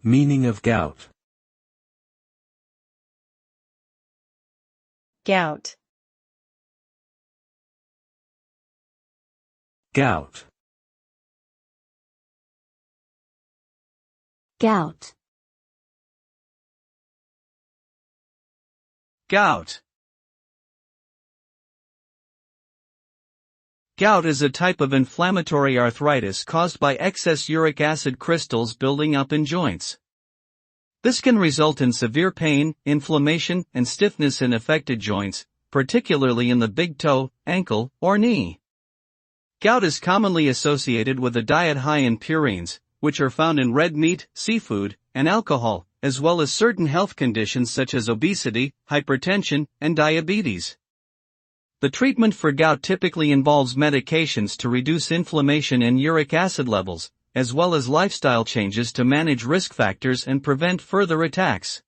Meaning of gout. Gout. Gout. Gout. Gout. Gout is a type of inflammatory arthritis caused by excess uric acid crystals building up in joints. This can result in severe pain, inflammation, and stiffness in affected joints, particularly in the big toe, ankle, or knee. Gout is commonly associated with a diet high in purines, which are found in red meat, seafood, and alcohol, as well as certain health conditions such as obesity, hypertension, and diabetes. The treatment for gout typically involves medications to reduce inflammation and uric acid levels, as well as lifestyle changes to manage risk factors and prevent further attacks.